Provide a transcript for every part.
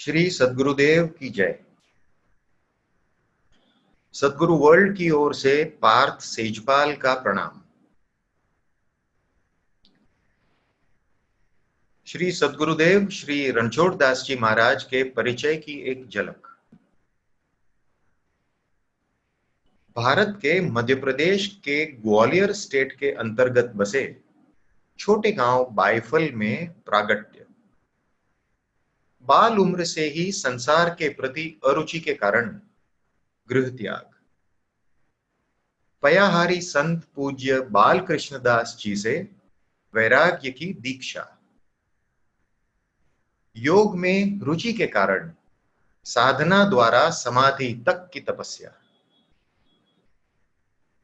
श्री सद्गुरुदेव की जय। सद्गुरु वर्ल्ड की ओर से पार्थ सेजपाल का प्रणाम। श्री सद्गुरुदेव श्री रणछोड़दास जी महाराज के परिचय की एक झलक। भारत के मध्य प्रदेश के ग्वालियर स्टेट के अंतर्गत बसे छोटे गांव बायफल में प्रागट्य। बाल उम्र से ही संसार के प्रति अरुचि के कारण गृह त्याग। पयाहारी संत पूज्य बाल कृष्णदास जी से वैराग्य की दीक्षा। योग में रुचि के कारण साधना द्वारा समाधि तक की तपस्या।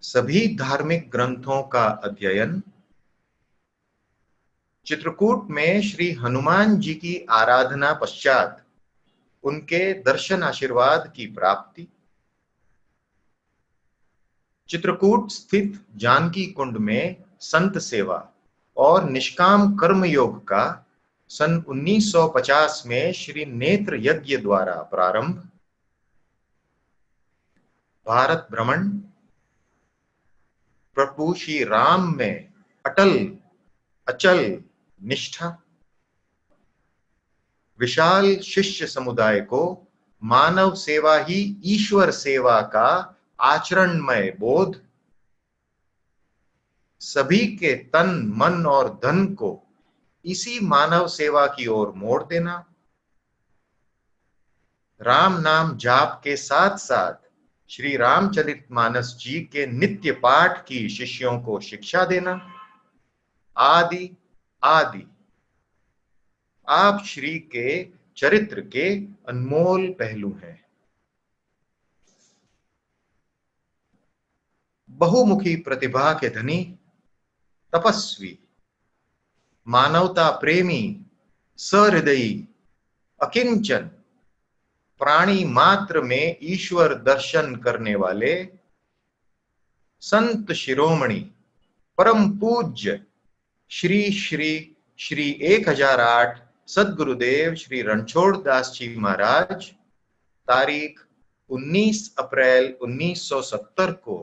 सभी धार्मिक ग्रंथों का अध्ययन। चित्रकूट में श्री हनुमान जी की आराधना पश्चात उनके दर्शन आशीर्वाद की प्राप्ति। चित्रकूट स्थित जानकी कुंड में संत सेवा और निष्काम कर्म योग का सन 1950 में श्री नेत्र यज्ञ द्वारा प्रारंभ। भारत भ्रमण। प्रभु श्री राम में अटल अचल निष्ठा। विशाल शिष्य समुदाय को मानव सेवा ही ईश्वर सेवा का आचरणमय बोध। सभी के तन मन और धन को इसी मानव सेवा की ओर मोड़ देना। राम नाम जाप के साथ साथ श्री रामचरितमानस जी के नित्य पाठ की शिष्यों को शिक्षा देना। आदि आदि आप श्री के चरित्र के अनमोल पहलू हैं। बहुमुखी प्रतिभा के धनी, तपस्वी, मानवता प्रेमी, सहृदयी, अकिंचन, प्राणी मात्र में ईश्वर दर्शन करने वाले संत शिरोमणि परम पूज्य श्री श्री श्री 1008 सद्गुरुदेव श्री रणछोड़दास जी महाराज तारीख 19 अप्रैल 1970 को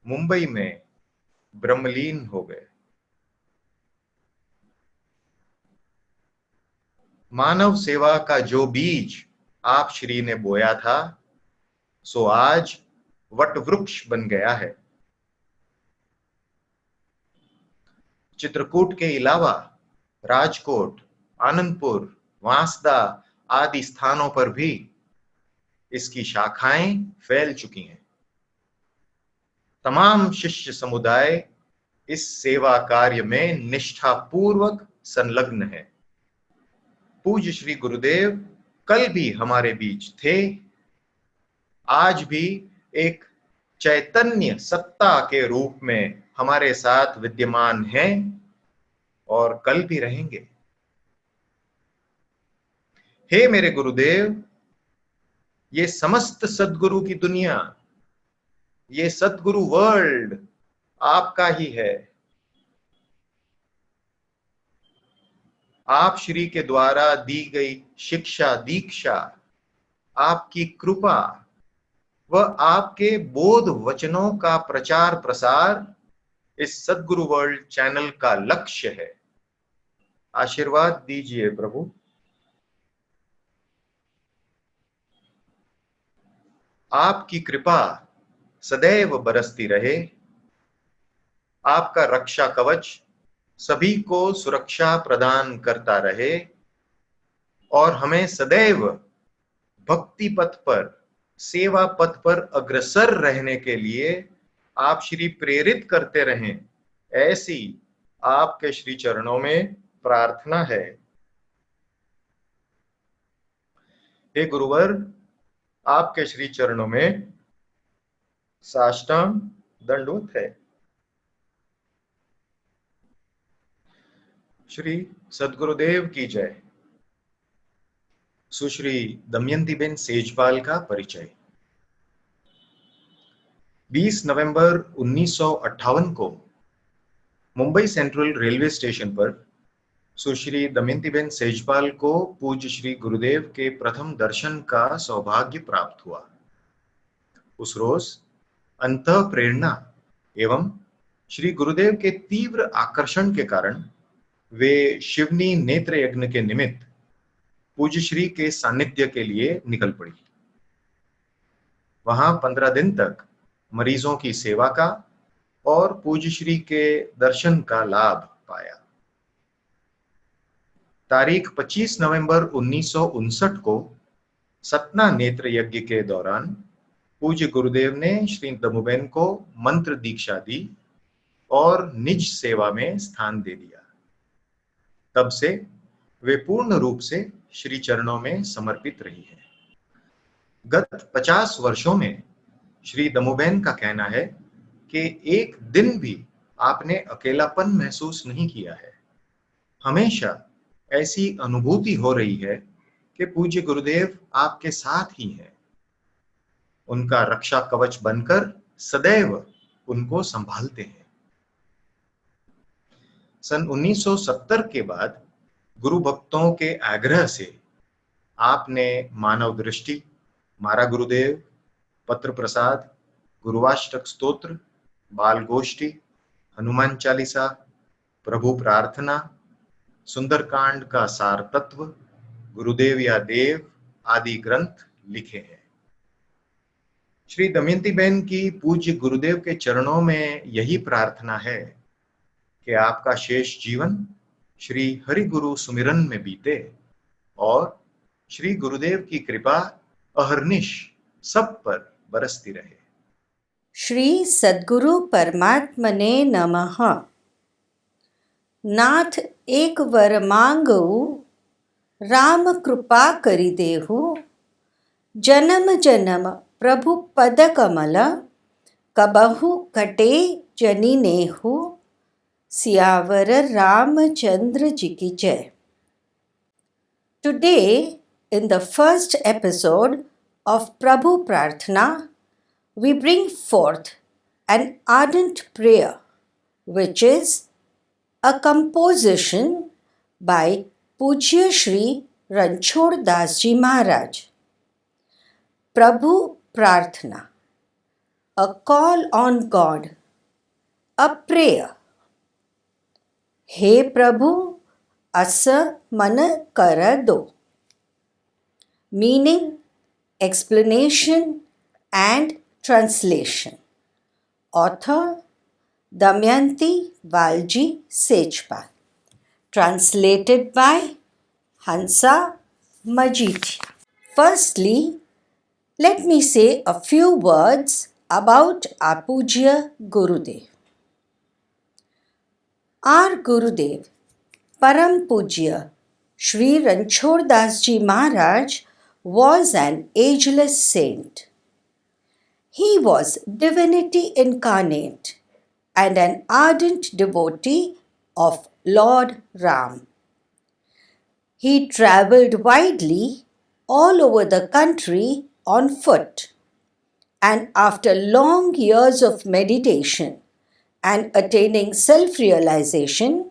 मुंबई में ब्रह्मलीन हो गए। मानव सेवा का जो बीज आप श्री ने बोया था सो आज वट वृक्ष बन गया है। चित्रकूट के अलावा राजकोट, आनंदपुर, वांसदा आदि स्थानों पर भी इसकी शाखाएं फैल चुकी हैं। तमाम शिष्य समुदाय इस सेवा कार्य में निष्ठापूर्वक संलग्न है। पूज्य श्री गुरुदेव कल भी हमारे बीच थे, आज भी एक चैतन्य सत्ता के रूप में हमारे साथ विद्यमान हैं और कल भी रहेंगे। हे मेरे गुरुदेव, ये समस्त सद्गुरु की दुनिया, ये सद्गुरु वर्ल्ड आपका ही है। आप श्री के द्वारा दी गई शिक्षा दीक्षा, आपकी कृपा व आपके बोध वचनों का प्रचार प्रसार इस सद्गुरु वर्ल्ड चैनल का लक्ष्य है। आशीर्वाद दीजिए प्रभु। आपकी कृपा सदैव बरसती रहे। आपका रक्षा कवच सभी को सुरक्षा प्रदान करता रहे और हमें सदैव भक्ति पथ पर, सेवा पथ पर अग्रसर रहने के लिए आप श्री प्रेरित करते रहें, ऐसी आपके श्री चरणों में प्रार्थना है। हे गुरुवर, आपके श्री चरणों में साष्टांग दंडवत है। श्री सद्गुरुदेव की जय। सुश्री दमयंतीबेन सेजपाल का परिचय। 20 नवंबर 1958 को मुंबई सेंट्रल रेलवे स्टेशन पर सुश्री दमयंतीबेन सेजपाल को पूज्य श्री गुरुदेव के प्रथम दर्शन का सौभाग्य प्राप्त हुआ। उस रोज अंतः प्रेरणा एवं श्री गुरुदेव के तीव्र आकर्षण के कारण वे शिवनी नेत्र यज्ञ के निमित्त पूज्य श्री के सानिध्य के लिए निकल पड़ी। वहां 15 दिन तक मरीजों की सेवा का और पूज्य श्री के दर्शन का लाभ पाया। तारीख 25 नवंबर 1959 को सतना नेत्र यज्ञ के दौरान पूज्य गुरुदेव ने श्री दमुबेन को मंत्र दीक्षा दी और निज सेवा में स्थान दे दिया। तब से वे पूर्ण रूप से श्री चरणों में समर्पित रही है। गत 50 वर्षों में श्री दमुबेन का कहना है कि एक दिन भी आपने अकेलापन महसूस नहीं किया है। हमेशा ऐसी अनुभूति हो रही है कि पूज्य गुरुदेव आपके साथ ही हैं। उनका रक्षा कवच बनकर सदैव उनको संभालते हैं। सन 1970 के बाद गुरु भक्तों के आग्रह से आपने मानव दृष्टि, मारा गुरुदेव, पत्र प्रसाद, गुरुवाष्टक स्तोत्र, बाल गोष्ठी, हनुमान चालीसा, प्रभु प्रार्थना, सुंदरकांड का सार तत्व, गुरुदेव या देव आदि ग्रंथ लिखे हैं। श्री दमयंतीबेन की पूज्य गुरुदेव के चरणों में यही प्रार्थना है कि आपका शेष जीवन श्री हरि गुरु सुमिरन में बीते और श्री गुरुदेव की कृपा अहर्निश सब पर बरसती रहे। श्री सद्गुरु परमात्मने नमः। नाथ एक वर मांगऊ, राम कृपा करि देहु। जन्म जन्म प्रभु पद कमल, कबहु कटे जनि नेहु। सियावर रामचंद्र जी की जय। Today, in the first episode of Prabhu Prarthana, we bring forth an ardent prayer, which is a composition by Pujya Shri Ranchoddasji Maharaj. Prabhu Prarthana, a call on God, a prayer. Hey Prabhu Asa Mann Kar Do. Meaning, explanation and translation. Author Damyantiben Sejpal. Translated by Hansaben. Majithia. Firstly, let me say a few words about our Pujya Gurudev. Our Gurudev, Param Pujya Shri Ranchoddasji Maharaj, was an ageless saint. He was divinity incarnate and an ardent devotee of Lord Ram. He travelled widely all over the country on foot, and after long years of meditation and attaining self-realization,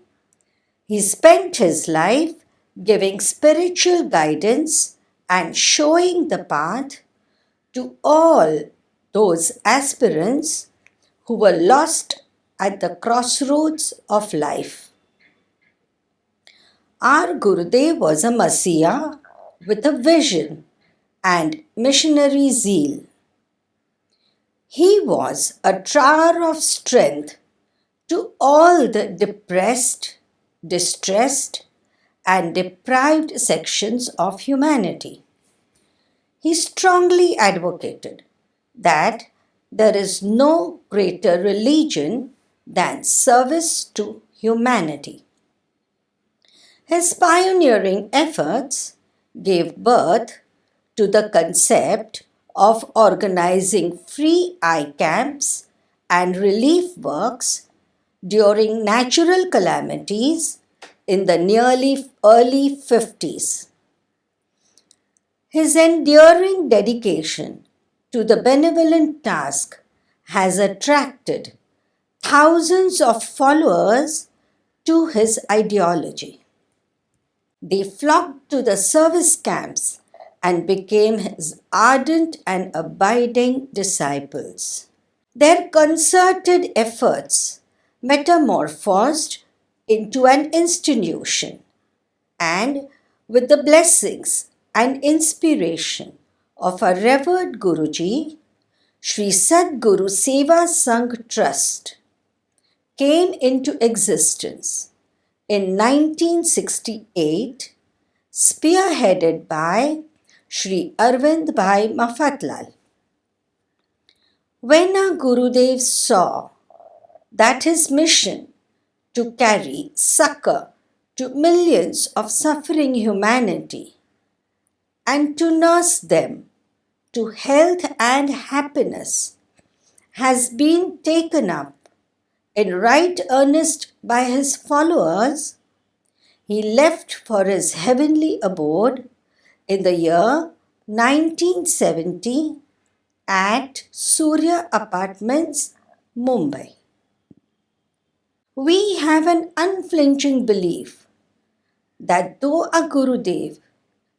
he spent his life giving spiritual guidance and showing the path to all those aspirants who were lost at the crossroads of life. Our Gurudev was a Messiah with a vision and missionary zeal. He was a tower of strength to all the depressed, distressed, and deprived sections of humanity. He strongly advocated that there is no greater religion than service to humanity. His pioneering efforts gave birth to the concept of organizing free eye camps and relief works during natural calamities in the nearly early 50s. His enduring dedication to the benevolent task has attracted thousands of followers to his ideology. They flocked to the service camps and became his ardent and abiding disciples. Their concerted efforts metamorphosed into an institution, and with the blessings and inspiration of our revered Guruji, Sri Sadguru Seva Sangh Trust came into existence in 1968, spearheaded by Sri Arvind Bhai Mafatlal. When our Gurudev saw that his mission to carry succor to millions of suffering humanity and to nurse them to health and happiness has been taken up in right earnest by his followers, he left for his heavenly abode in the year 1970 at Surya Apartments, Mumbai. We have an unflinching belief that though our Gurudev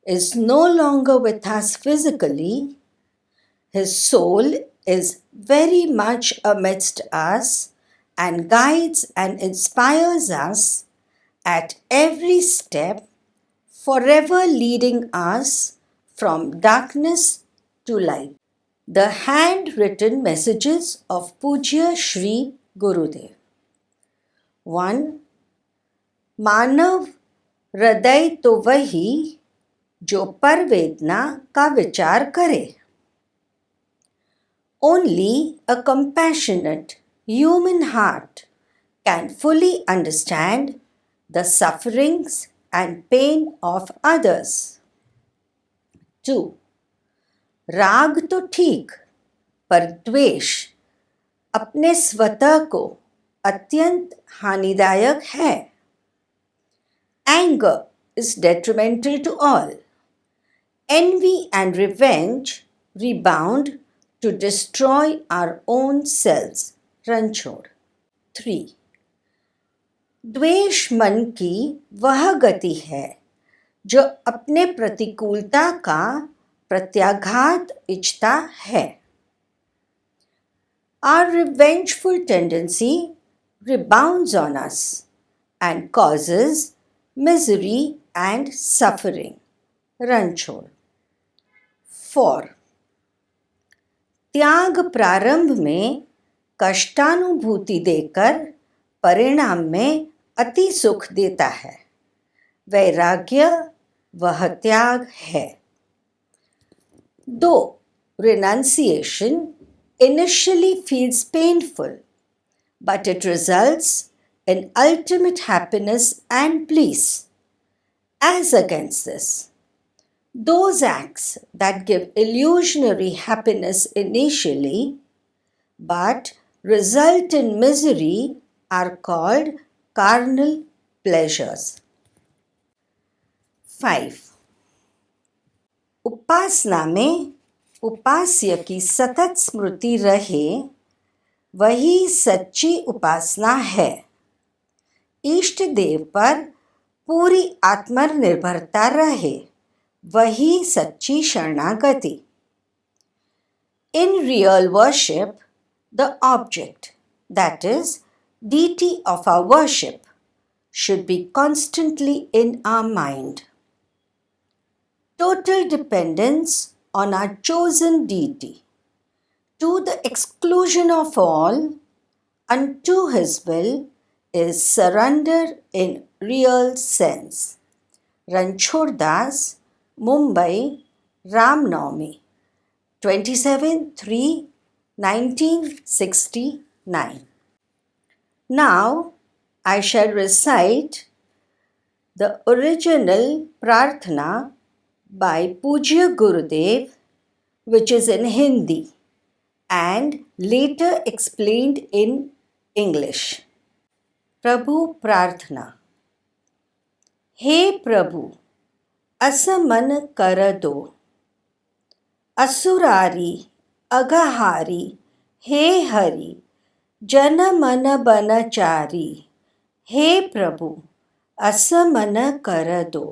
is no longer with us physically, his soul is very much amidst us and guides and inspires us at every step, forever leading us from darkness to light. The handwritten messages of Pujya Shri Gurudev. 1. मानव हृदय तो वही जो पर वेदना का विचार करे. Only a compassionate human heart can fully understand the sufferings and pain of others. 2. राग तो ठीक, पर द्वेष अपने स्वतः को अत्यंत हानिदायक है. Anger is detrimental to all. Envy and revenge rebound to destroy our own selves. Ranchhod. 3. द्वेष मन की वह गति है जो अपने प्रतिकूलता का प्रत्याघात इच्छता है. Our revengeful tendency rebounds on us and causes misery and suffering. Ranchhod. 4. त्याग प्रारंभ में कष्टानुभूति देकर परिणाम में अति सुख देता है. वैराग्य वह त्याग है. Though renunciation initially feels painful, but it results in ultimate happiness and peace. As against this, those acts that give illusionary happiness initially, but result in misery are called carnal pleasures. 5. उपासना में उपास्य की सतत स्मृति रहे, वही सच्ची उपासना है. इष्ट देव पर पूरी आत्मनिर्भरता रहे, वही सच्ची शरणागति. In real worship, the object, that is, deity of our worship, should be constantly in our mind. Total dependence on our chosen deity, to the exclusion of all, unto his will, is surrender in real sense. Ranchhoddasji, Mumbai, Ramnavami, 27/3/1969. Now I shall recite the original Prarthana by Pujya Gurudev, which is in Hindi and later explained in English. Prabhu Prarthana. हे प्रभु, असा मन कर दो, असुरारी अगहारी हे हरि, जन मन बनचारी. हे प्रभु, असा मन कर दो.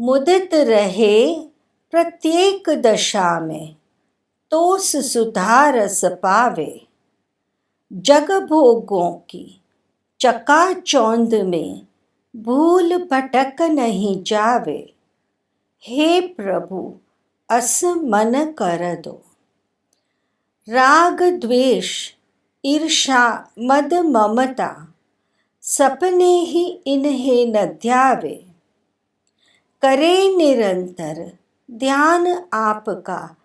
मुदित रहे प्रत्येक दशा में, तोस सुधारस पावे। जग भोगों की चकाचौंध में, भूल भटक नहीं जावे। हे प्रभु अस मन कर दो। राग द्वेष ईर्षा मद ममता, सपने ही इन्हें न ध्यावे। करे निरंतर ध्यान आपका,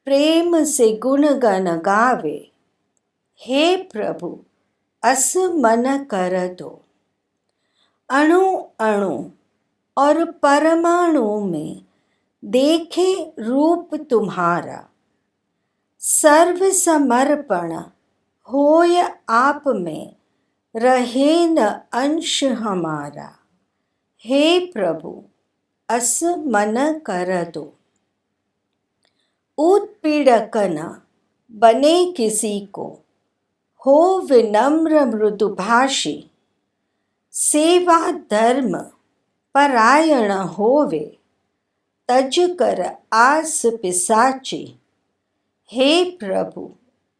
प्रेम से गुण गण गावे। हे प्रभु अस मन कर दो। अणु अणु और परमाणु में देखे रूप तुम्हारा। सर्व समर्पण होय आप में, रहे न अंश हमारा। हे प्रभु अस मन कर दो। उत्पीड़क न बने किसी को, हो विनम्र मृदुभाषी। सेवा धर्म परायण होवे, तज कर आस पिसाची। हे प्रभु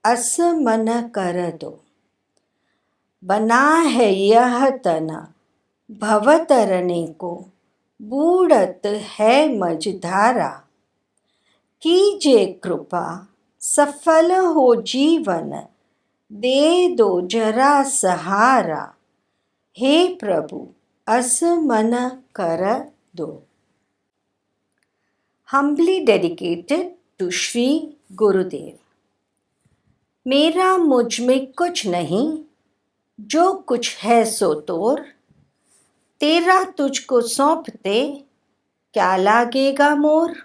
अस मन कर दो। बना है यह तना भवतरने को, बूढ़त है मझधारा। कीजे कृपा सफल हो जीवन, दे दो जरा सहारा। हे प्रभु अस मन कर दो। Humbly dedicated to Shri Gurudev. मेरा मुझ में कुछ नहीं, जो कुछ है सो तोर। तेरा तुझको सौंपते, क्या लागेगा मोर।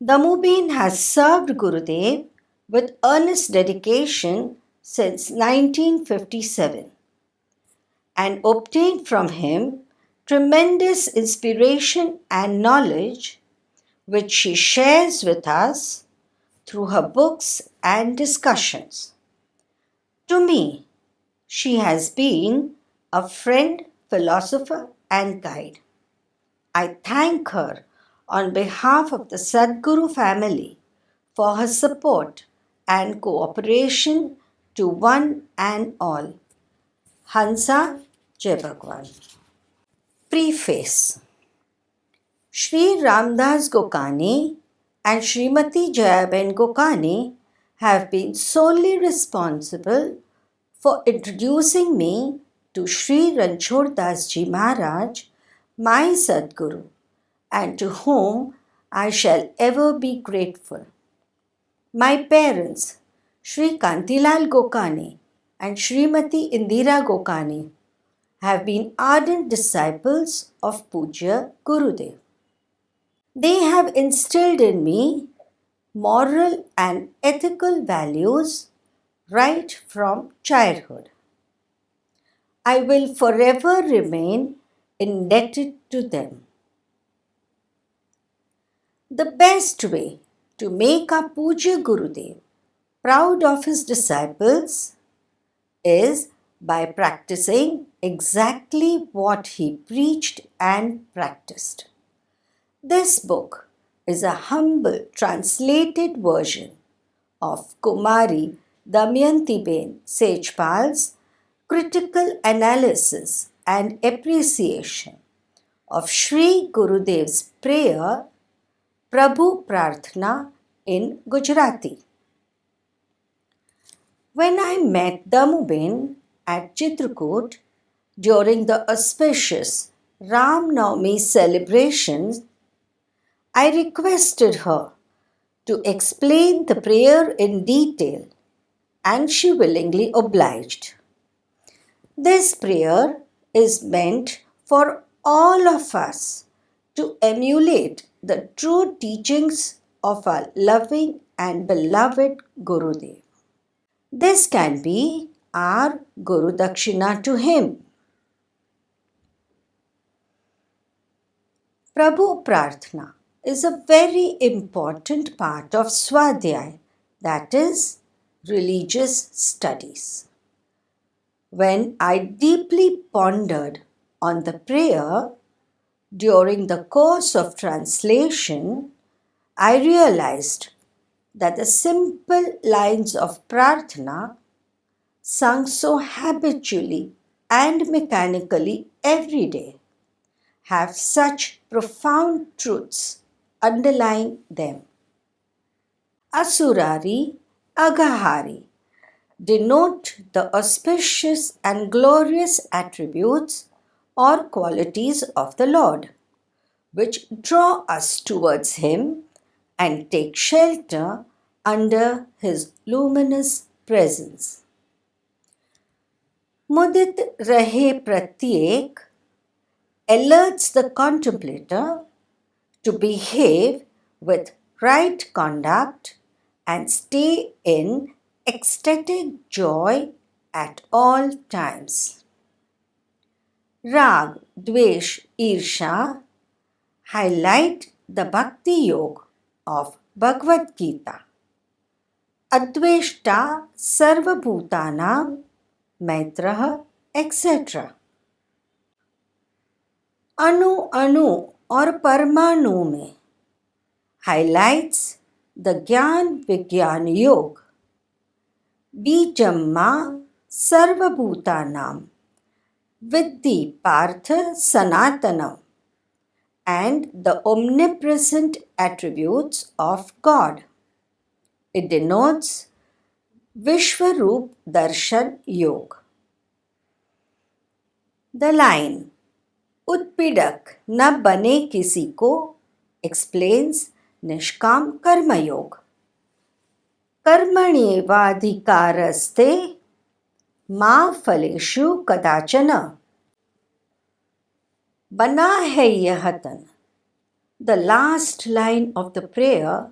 Damyantiben has served Gurudev with earnest dedication since 1957 and obtained from him tremendous inspiration and knowledge, which she shares with us through her books and discussions. To me, she has been a friend, philosopher, and guide. I thank her on behalf of the Sadguru family for her support and cooperation to one and all. Hansa, Jai Bhagwan. Preface. Shri Ramdas Gokani and Srimati Jayaben Gokani have been solely responsible for introducing me to Shri Ranchoddasji Maharaj, my Sadguru, and to whom I shall ever be grateful. My parents, Shri Kantilal Gokani and Srimati Indira Gokani, have been ardent disciples of Pujya Gurudev. They have instilled in me moral and ethical values right from childhood. I will forever remain indebted to them. The best way to make our Pujya Gurudev proud of his disciples is by practicing exactly what he preached and practiced. This book is a humble translated version of Kumari Damyantiben Sejpal's critical analysis and appreciation of Shri Gurudev's prayer Prabhu Prarthana in Gujarati. When I met Damyantiben at Chitrakoot during the auspicious Ram Navami celebrations, I requested her to explain the prayer in detail, and she willingly obliged. This prayer is meant for all of us to emulate the true teachings of our loving and beloved Gurudev. This can be our Guru Dakshina to him. Prabhu Prarthana is a very important part of Swadhyay, that is, religious studies. When I deeply pondered on the prayer, During the course of translation, I realized that the simple lines of Prarthana, sung so habitually and mechanically every day, have such profound truths underlying them. Asurari, Agahari denote the auspicious and glorious attributes or qualities of the Lord, which draw us towards Him and take shelter under His luminous presence. Mudit Rahe Pratyek alerts the contemplator to behave with right conduct and stay in ecstatic joy at all times. Rag, Dvesh, Irsha highlight the Bhakti Yoga of Bhagavad Gita. Adveshta Sarvabhutanam, Maitraha, etc. अणु अणु और परमाणु में highlights the ज्ञान विज्ञान योग. बीजम्मा सर्वभूतानाम विद्धि Partha सनातनम and the omnipresent attributes of God. It denotes Vishwarup-darshan Yoga. The line उत्पीड़क न बने किसी को explains निष्काम कर्म योग. कर्मण्येवाधिकारस्ते मा फलेषु कदाचन. बना है यह तन. The last line of the prayer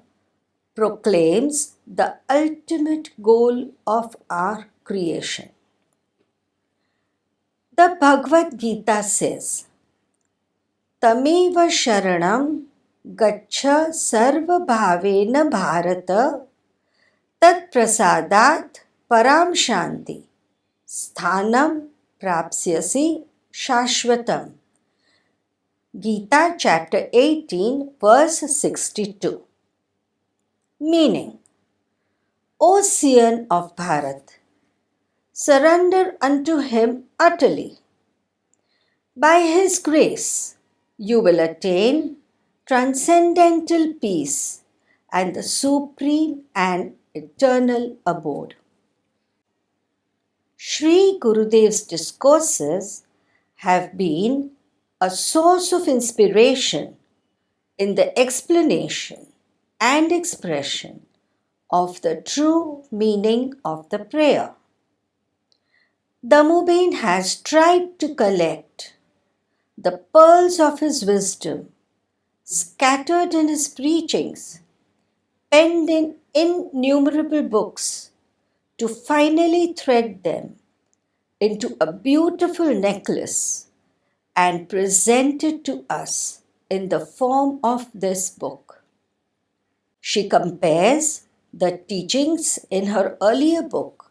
proclaims the ultimate goal of our creation. The Bhagavad Gita says, Tameva sharanam gaccha sarva bhavena bharata tat prasadat param shanti sthanam prapsyasi shashvatam. Gita chapter 18 verse 62. Meaning, O Seer of Bharat, surrender unto him utterly. By his grace, you will attain transcendental peace and the supreme and eternal abode. Shri Gurudev's discourses have been a source of inspiration in the explanation and expression of the true meaning of the prayer. Damyantiben has tried to collect the pearls of his wisdom scattered in his preachings, penned in innumerable books, to finally thread them into a beautiful necklace and present it to us in the form of this book. She compares the teachings in her earlier book,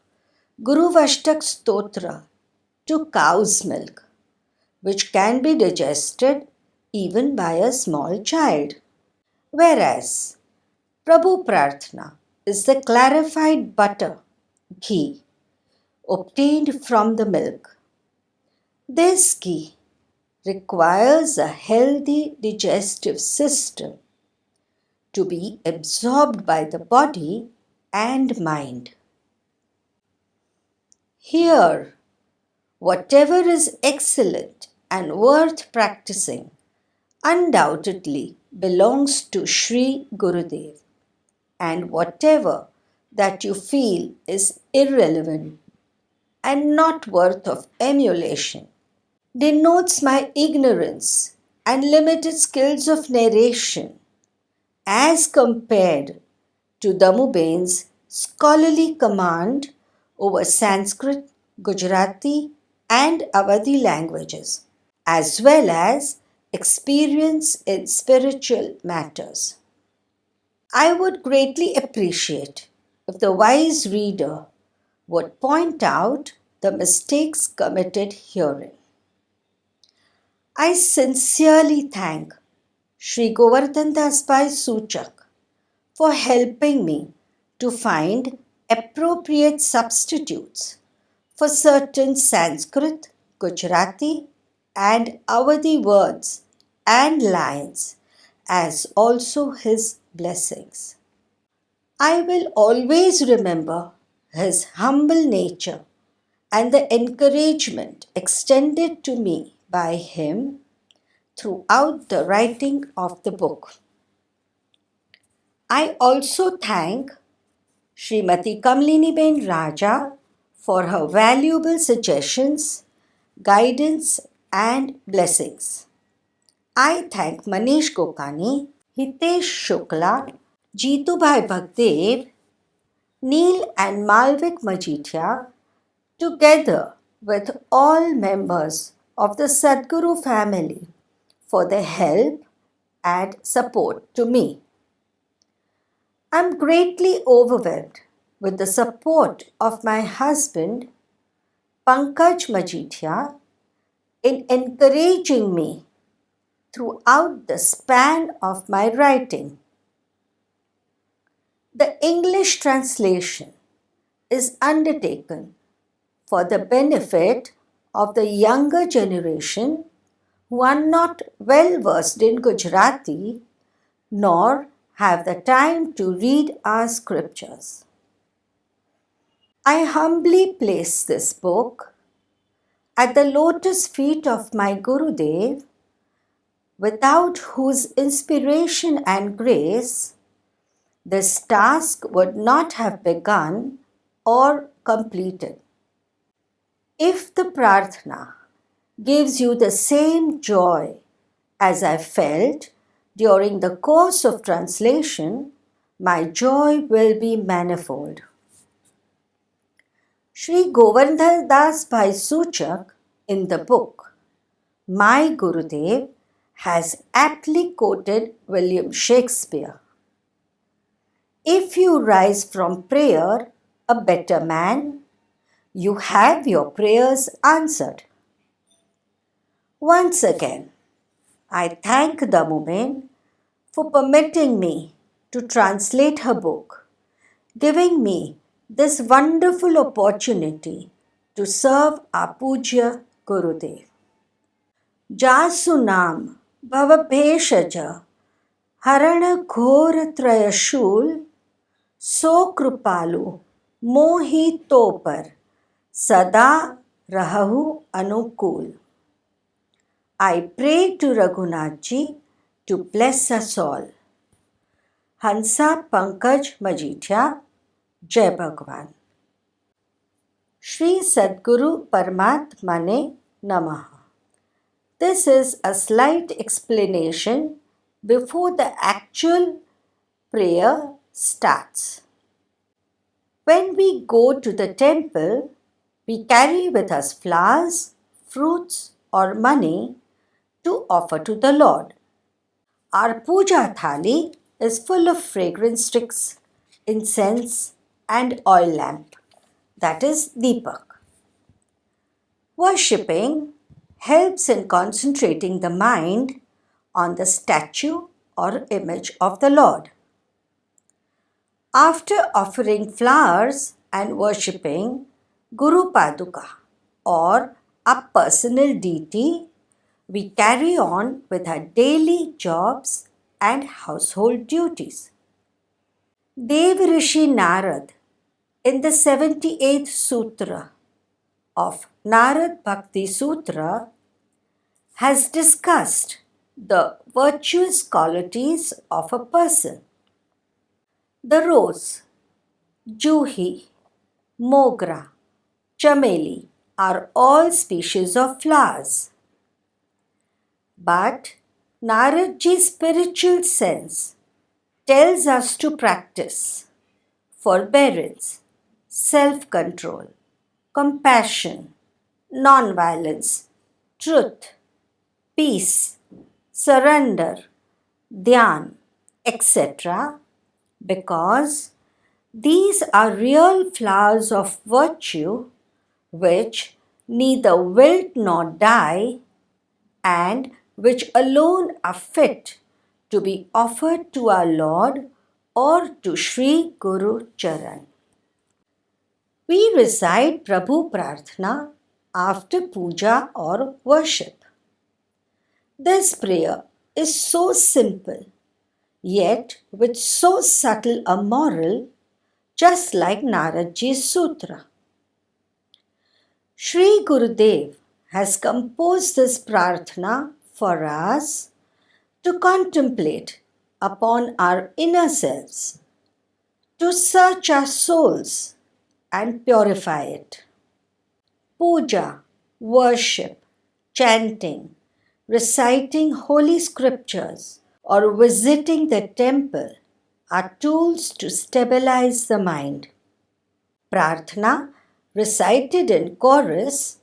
Guru Vastak Stotra, to cow's milk, which can be digested even by a small child. Whereas Prabhu Prarthana is the clarified butter, ghee, obtained from the milk. This ghee requires a healthy digestive system to be absorbed by the body and mind. Here, whatever is excellent and worth practicing undoubtedly belongs to Sri Gurudev, and whatever that you feel is irrelevant and not worth of emulation denotes my ignorance and limited skills of narration as compared to Damyantiben's scholarly command over Sanskrit, Gujarati and Awadhi languages, as well as experience in spiritual matters. I would greatly appreciate if the wise reader would point out the mistakes committed herein. I sincerely thank Sri Govardhandasbai Suchak for helping me to find appropriate substitutes for certain Sanskrit, Gujarati, and Awadhi words and lines, as also his blessings. I will always remember his humble nature and the encouragement extended to me by him throughout the writing of the book. I also thank Srimati Kamliniben Raja for her valuable suggestions, guidance, and blessings. I thank Manish Gokani, Hitesh Shukla, Jeetubhai Bhagdev, Neil and Malvik Majithia, together with all members of the Sadguru family, for their help and support to me. I am greatly overwhelmed with the support of my husband, Pankaj Majithia, in encouraging me throughout the span of my writing. The English translation is undertaken for the benefit of the younger generation who are not well versed in Gujarati nor have the time to read our scriptures. I humbly place this book at the lotus feet of my Gurudev, without whose inspiration and grace this task would not have begun or completed. If the Prarthana gives you the same joy as I felt during the course of translation, my joy will be manifold. Sri Govardhandasbai Suchak in the book My Gurudev has aptly quoted William Shakespeare. If you rise from prayer a better man, you have your prayers answered. Once again, I thank Damyantiben for permitting me to translate her book, giving me this wonderful opportunity to serve our Pujya Gurudev. Jasunam Bhavabheshaja Harana Ghor Trayashul So Krupalu Mohi Topar Sada Rahahu Anukul. I pray to Raghunathji to bless us all. Hansa Pankaj Majithia, Jai Bhagwan. Shri Sadguru Paramatmane Namaha. This is a slight explanation before the actual prayer starts. When we go to the temple, we carry with us flowers, fruits, or money to offer to the Lord. Our puja thali is full of fragrance sticks, incense, and oil lamp, that is Deepak. Worshipping helps in concentrating the mind on the statue or image of the Lord. After offering flowers and worshipping Guru Paduka or a personal deity, we carry on with our daily jobs and household duties. Dev Rishi Narad, in the 78th Sutra of Narad Bhakti Sutra, has discussed the virtuous qualities of a person. The rose, juhi, mogra, chameli are all species of flowers. But Naradji's spiritual sense tells us to practice forbearance, self-control, compassion, non-violence, truth, peace, surrender, dhyan, etc. because these are real flowers of virtue which neither wilt nor die and which alone are fit to be offered to our Lord or to Sri Guru Charan. We recite Prabhu Prarthana after puja or worship. This prayer is so simple, yet with so subtle a moral, just like Naradji's Sutra. Sri Gurudev has composed this prarthana for us to contemplate upon our inner selves, to search our souls and purify it. Puja, worship, chanting, reciting holy scriptures, or visiting the temple are tools to stabilize the mind. Prarthana, recited in chorus,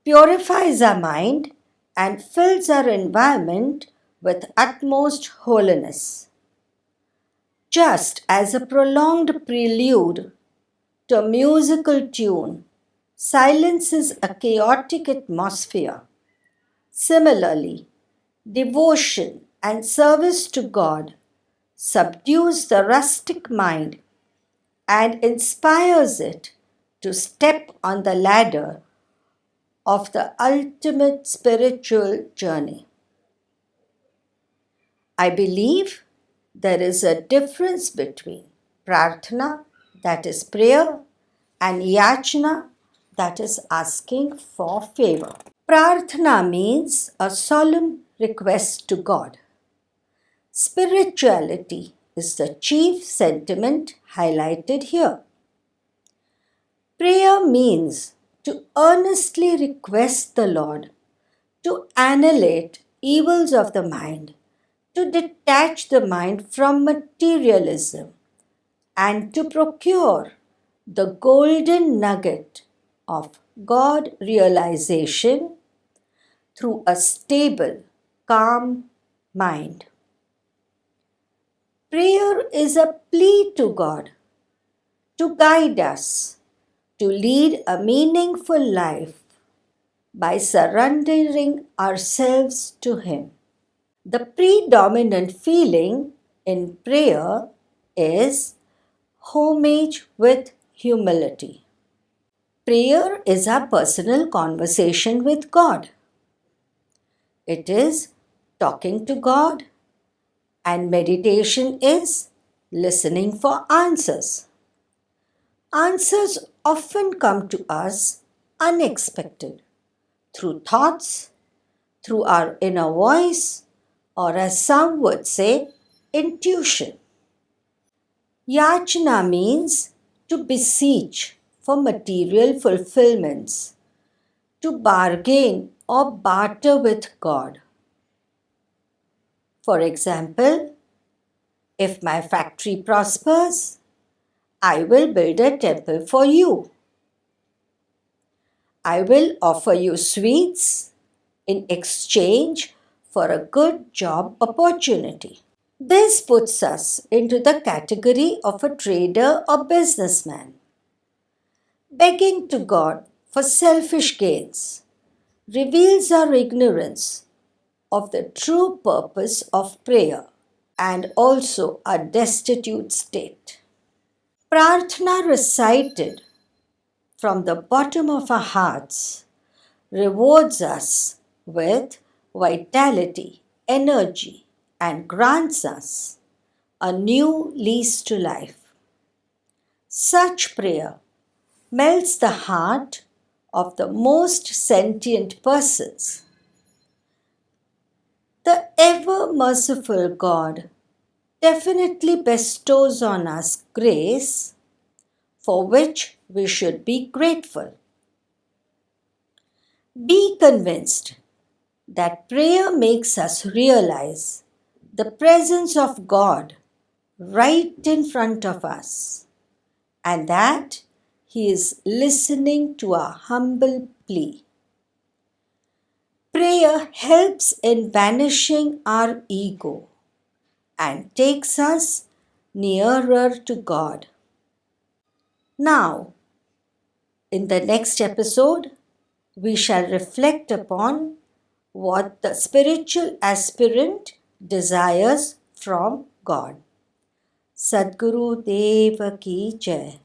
purifies our mind and fills our environment with utmost holiness. Just as a prolonged prelude to a musical tune silences a chaotic atmosphere, similarly, devotion and service to God subdues the rustic mind and inspires it to step on the ladder of the ultimate spiritual journey. I believe there is a difference between prarthana, that is prayer, and yachna, that is asking for favor. Prarthana means a solemn request to God. Spirituality is the chief sentiment highlighted here. Prayer means to earnestly request the Lord to annihilate evils of the mind, to detach the mind from materialism, and to procure the golden nugget of God realization through a stable, calm mind. Prayer is a plea to God to guide us to lead a meaningful life by surrendering ourselves to Him. The predominant feeling in prayer is homage with humility. Prayer is our personal conversation with God. It is talking to God, and meditation is listening for answers. Answers often come to us unexpected through thoughts, through our inner voice, or as some would say, intuition. Yachna means to beseech for material fulfillments, to bargain or barter with God. For example, if my factory prospers, I will build a temple for you. I will offer you sweets in exchange for a good job opportunity. This puts us into the category of a trader or businessman, begging to God for selfish gains reveals our ignorance of the true purpose of prayer and also our destitute state. Prarthana recited from the bottom of our hearts rewards us with vitality, energy, and grants us a new lease to life. Such prayer melts the heart of the most sentient persons. The ever merciful God definitely bestows on us grace for which we should be grateful. Be convinced that prayer makes us realize the presence of God right in front of us and that He is listening to our humble plea. Prayer helps in banishing our ego and takes us nearer to God. Now, in the next episode, we shall reflect upon what the spiritual aspirant desires from God. Sadgurudev ki jai.